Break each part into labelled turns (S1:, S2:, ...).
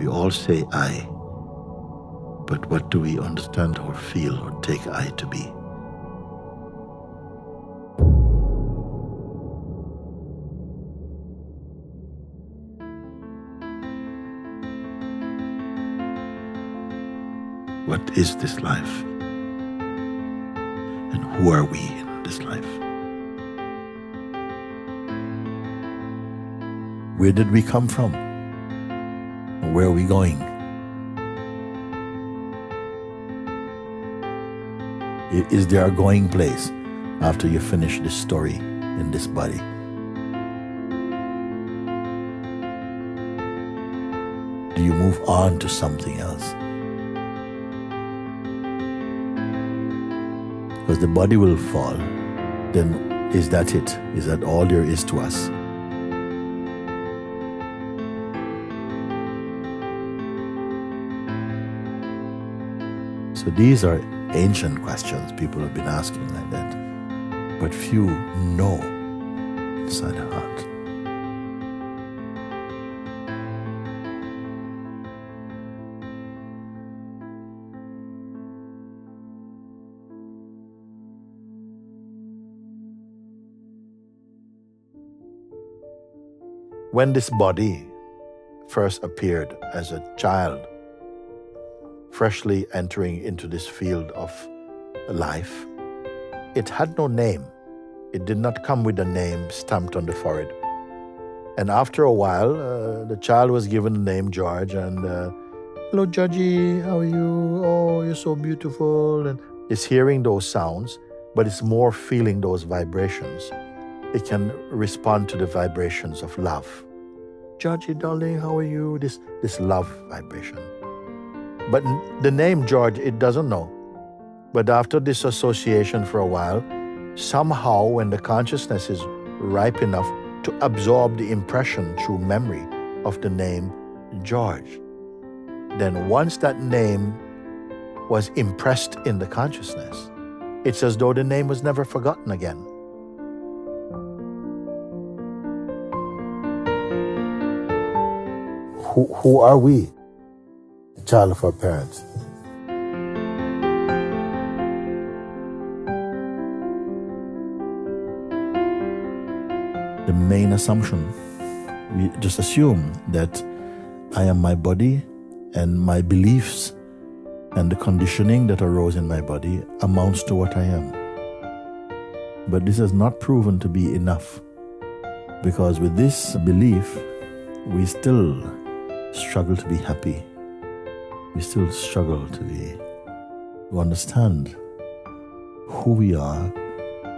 S1: We all say I, but what do we understand or feel or take I to be? What is this life? And who are we in this life? Where did we come from? Where are we going? Is there a going place after you finish this story in this body? Do you move on to something else? Because the body will fall, then is that it? Is that all there is to us? So these are ancient questions people have been asking like that, but few know inside the heart. When this body first appeared as a child, freshly entering into this field of life, it had no name. It did not come with a name stamped on the forehead. And after a while, the child was given the name George, and hello Georgie, how are you? Oh, you're so beautiful. And it's hearing those sounds, but it's more feeling those vibrations. It can respond to the vibrations of love. Georgie, darling, how are you? This love vibration. But the name George, it doesn't know. But after this association for a while, somehow when the consciousness is ripe enough to absorb the impression through memory of the name George, then once that name was impressed in the consciousness, it's as though the name was never forgotten again. Who are we? The child of our parents. The main assumption, we just assume that I am my body, and my beliefs and the conditioning that arose in my body amounts to what I am. But this has not proven to be enough, because with this belief, we still struggle to be happy. We still struggle to understand who we are,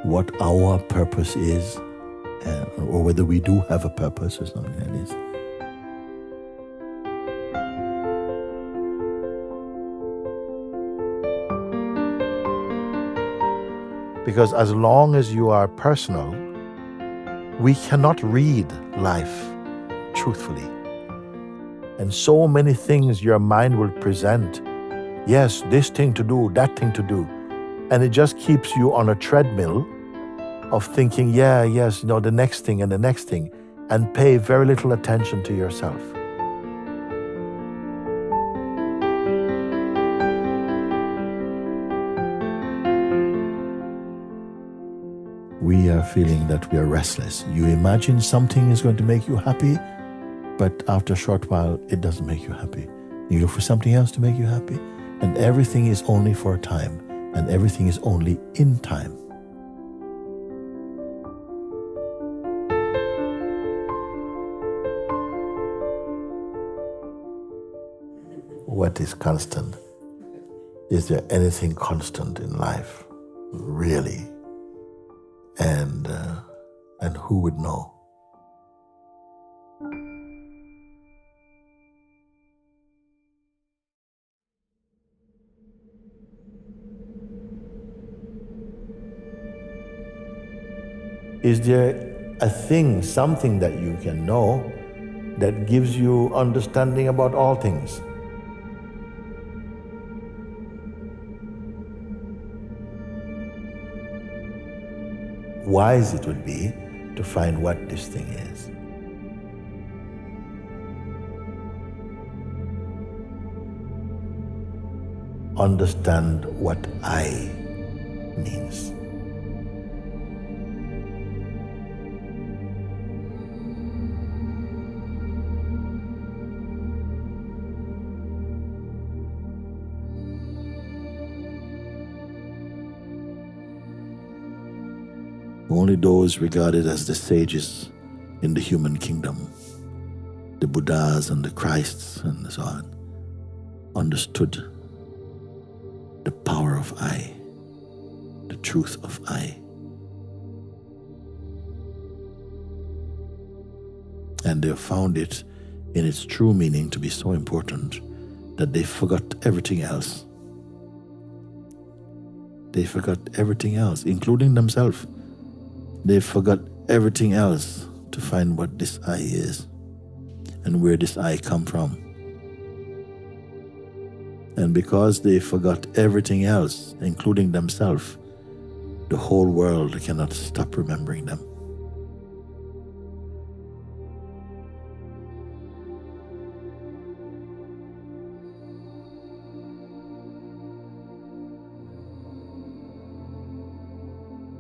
S1: what our purpose is, or whether we do have a purpose or something like this. Because as long as you are personal, we cannot read life truthfully. And so many things your mind will present. Yes, this thing to do, that thing to do. And it just keeps you on a treadmill of thinking, yes, the next thing and the next thing, and pay very little attention to yourself. We are feeling that we are restless. You imagine something is going to make you happy, but after a short while, it doesn't make you happy. You look for something else to make you happy, and everything is only for a time, and everything is only in time. What is constant? Is there anything constant in life, really? And who would know? Is there a thing, something that you can know that gives you understanding about all things? Wise it would be to find what this thing is. understand what I means. Only those regarded as the sages in the human kingdom, the Buddhas and the Christs and so on, understood the power of I, the truth of I. And they found it in its true meaning to be so important that they forgot everything else. They forgot everything else, including themselves. They forgot everything else to find what this I is and where this I come from. And because they forgot everything else, including themselves, the whole world cannot stop remembering them.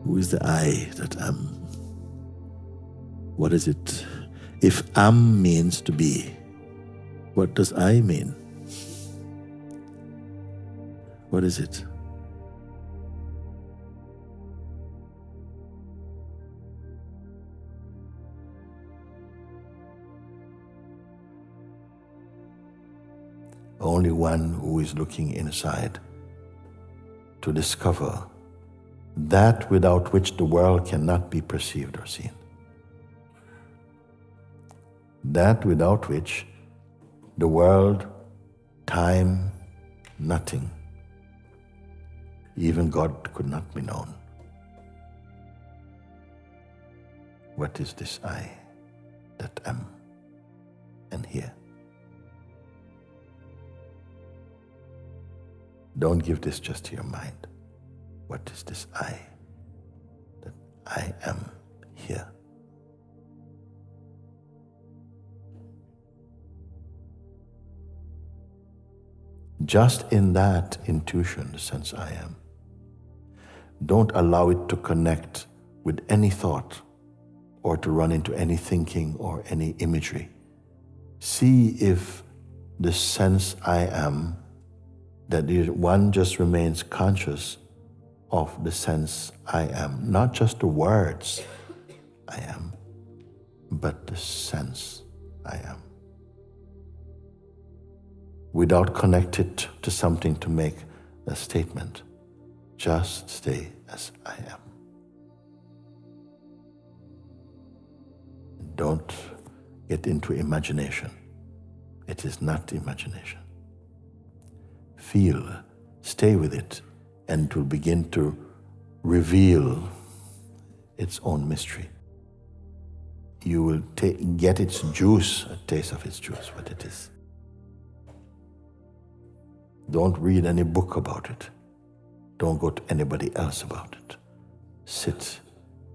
S1: Who is the I that am? What is it? If am means to be, what does I mean? What is it? Only one who is looking inside to discover that without which the world cannot be perceived or seen. That without which the world, time, nothing, even God could not be known. What is this I that am and here? Don't give this just to your mind. What is this I that I am here? Just in that intuition, the sense I am, don't allow it to connect with any thought or to run into any thinking or any imagery. See if the sense I am, that one just remains conscious of the sense I am, not just the words I am, but the sense I am. Without connected to something to make a statement, just stay as I am. Don't get into imagination. It is not imagination. Feel, stay with it, and it will begin to reveal its own mystery. You will get its juice, a taste of its juice, what it is. Don't read any book about it. Don't go to anybody else about it. Sit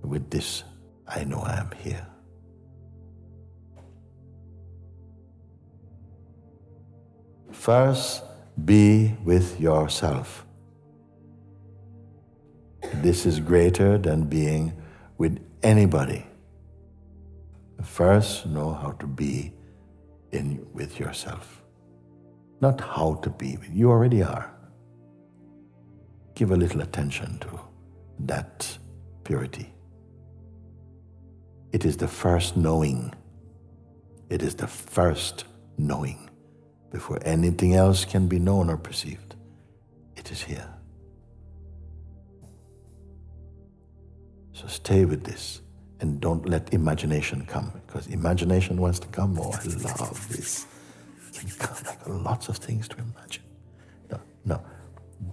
S1: with this, I know I am here. First, be with yourself. This is greater than being with anybody. First, know how to be with yourself. Not how to be with you already are. Give a little attention to that purity. It is the first knowing. It is the first knowing. Before anything else can be known or perceived, it is here. So stay with this and don't let imagination come, because imagination wants to come. Oh, I love this. It can come like lots of things to imagine. No,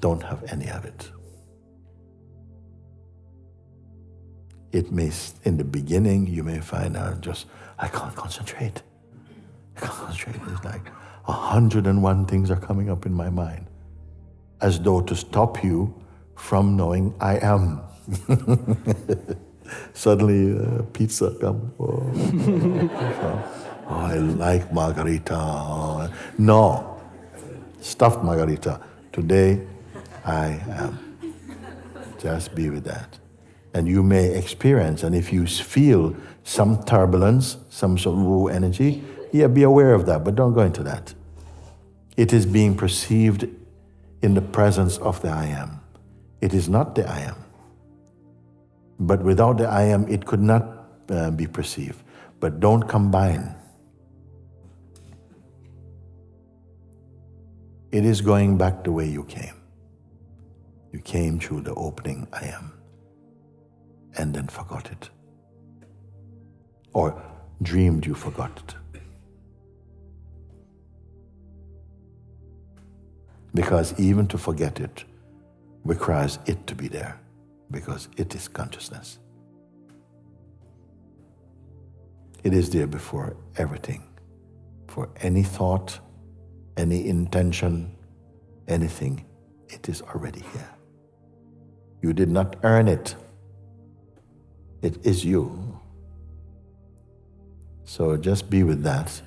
S1: don't have any of it. It may, in the beginning, you may find out I can't concentrate. It's like 101 things are coming up in my mind, as though to stop you from knowing I am. Suddenly pizza comes. Oh, I like margarita. No, stuffed margarita. Today, I am. Just be with that. And you may experience, and if you feel some turbulence, some sort of raw energy, yeah, be aware of that, but don't go into that. It is being perceived in the presence of the I am. It is not the I am. But without the I am, it could not be perceived. But don't combine. It is going back the way you came. You came through the opening I am and then forgot it. Or dreamed you forgot it. Because even to forget it requires it to be there, because it is consciousness. It is there before everything, for any thought, any intention, anything, it is already here. You did not earn it. It is you. So just be with that,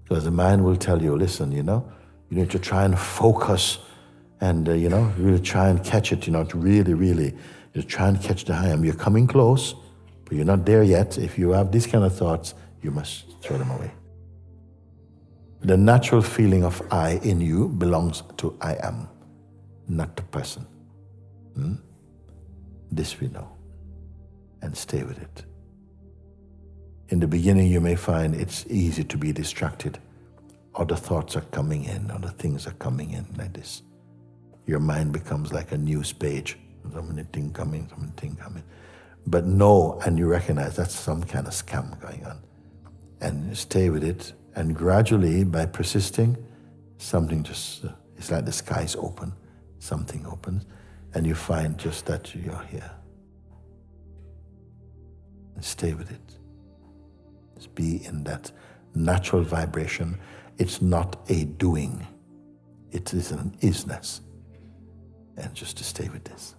S1: because the mind will tell you, listen, you need to try and focus and, really try and catch it, to really you try and catch the I am. You're coming close, but you're not there yet. If you have these kind of thoughts, you must throw them away. The natural feeling of I in you belongs to I am, not the person. This we know, and stay with it. In the beginning, you may find it's easy to be distracted. Other thoughts are coming in, other things are coming in like this. Your mind becomes like a news page. So many things coming, so many things coming. But know, and you recognize that's some kind of scam going on. And stay with it. And gradually, by persisting, something just, it's like the skies open. Something opens. And you find just that you're here. And stay with it. Just be in that natural vibration. It's not a doing. It is an isness. And just to stay with this.